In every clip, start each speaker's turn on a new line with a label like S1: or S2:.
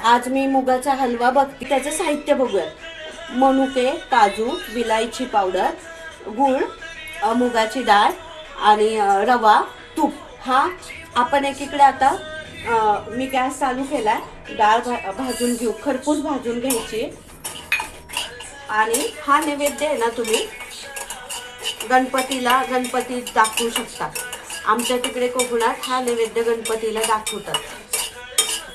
S1: आज मी मुगाचा हलवा बघते, त्याचं साहित्य बघूया. मनुके, काजू, विलायची पावडर, गूळ, मुगाची डाळ आणि रवा, तूप. हा आपण एकीकडे आता मी गॅस चालू केलाय. डाळ भाजून घेऊ, खरपूस भाजून घ्यायची. आणि हा नैवेद्य आहे ना, तुम्ही गणपतीत दाखवू शकता. आमच्या तिकडे कोकणात हा नैवेद्य गणपतीला दाखवतात.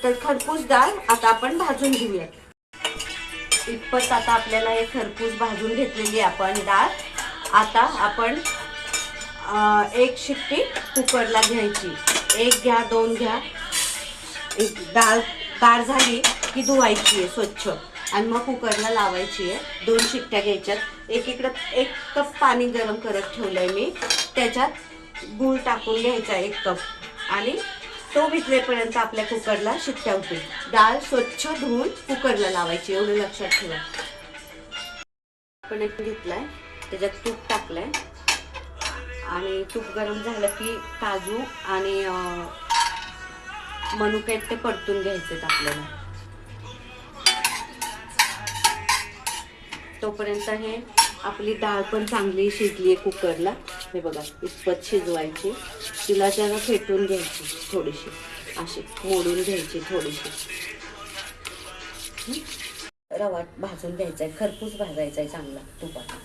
S1: तर खरपूस डाळ आता आपण भाजून घेऊया. इतपत आता आपल्याला हे खरपूस भाजून घेतलेली आपण डाळ आता आपण एक शिट्टी कुकरला घ्यायची. एक घ्या, दोन घ्या. एक डाळ गार झाली की धुवायची आहे स्वच्छ आणि मग कुकरला लावायची आहे. 2 शिट्ट्या घ्यायच्यात. एकीकडे 1 कप पाणी गरम करत ठेवलंय मी. त्याच्यात गूळ टाकून घ्यायचा 1 कप आणि तो वितळेपर्यंत आपल्या कुकरला शिट्ट्या होतील. डाळ स्वच्छ धुवून कुकरला लावायची, एवढं लक्षात ठेवा. आपण एक घेतलाय, त्याच्यात तूप टाकलंय आणि तूप गरम झालं की काजू आणि मनुके ते परतून घ्यायचे आपल्याला. तोपर्यंत हे आपली डाळ पण चांगली शिजली आहे कुकरला. हे बघा, इतपत शिजवायची. तिला जरा फेटून घ्यायची, थोडीशी अशी मोडून घ्यायची थोडीशी. रवा भाजून घ्यायचा आहे, खरपूस भाजायचा आहे चांगला तुपात.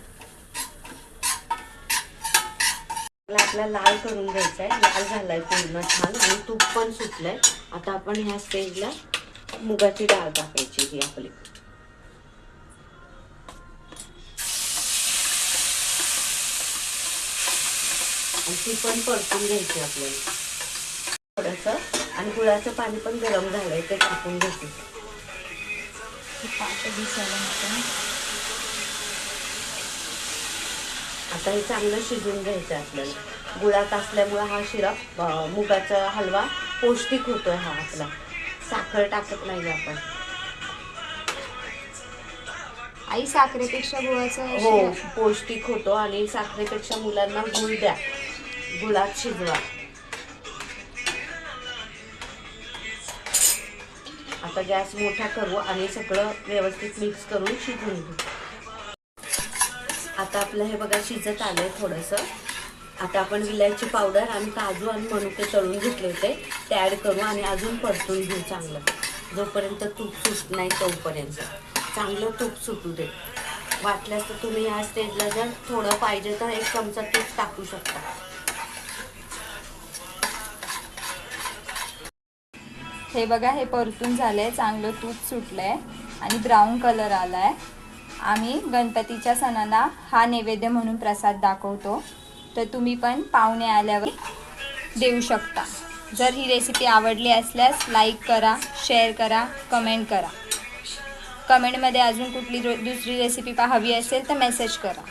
S1: आपला लाल करून घ्यायचा आहे. लाल झालाय पूर्ण छान आणि तूप पण सुटलंय. आता आपण ह्या स्टेजला मुगाची डाळ टाकायची ही आपली. ती पण परतून घ्यायची आपल्याला थोडंसं. आणि गुळाचं पाणी पण गरम झालंय, ते टाकून घ्यायचं. आता हे चांगलं शिजून घ्यायचं आपल्याला. गुळात असल्यामुळे हा शिरा मुगाचा हलवा पौष्टिक होतोय. हा आपला साखर टाकत नाही आपण.
S2: आई, साखरेपेक्षा गुळाचा
S1: हो, पौष्टिक होतो. आणि साखरेपेक्षा मुलांना गुळ द्या, गुळात शिजवा. आता गॅस मोठा करू आणि सगळं व्यवस्थित मिक्स करून शिजवून घेऊ. आता आपलं हे बघा शिजत आलंय थोडंसं. आता आपण विलायची पावडर आणि काजू आणि मनुके तळून घेतले होते ते ॲड करू आणि अजून परतून घेऊ चांगलं. जोपर्यंत तूप सुट नाही तोपर्यंत चांगलं तूप सुटू दे. वाटल्यास तर तुम्ही या स्टेजला जर थोडं पाहिजे तर 1 चमचा तूप टाकू शकता.
S2: हे बघा, हे परतून झालंय, चांगलं तूप सुटलंय आणि ब्राऊन कलर आलाय. आम्ही गणपतीच्या सणाला हा नैवेद्य म्हणून प्रसाद दाखवतो. तर तुम्ही पण पाहुणे आल्यावर देऊ शकता. जर ही रेसिपी आवडली असल्यास लाईक करा, शेअर करा, कमेंट करा. कमेंटमध्ये अजून कुठली दुसरी रेसिपी हवी असेल तर मेसेज करा.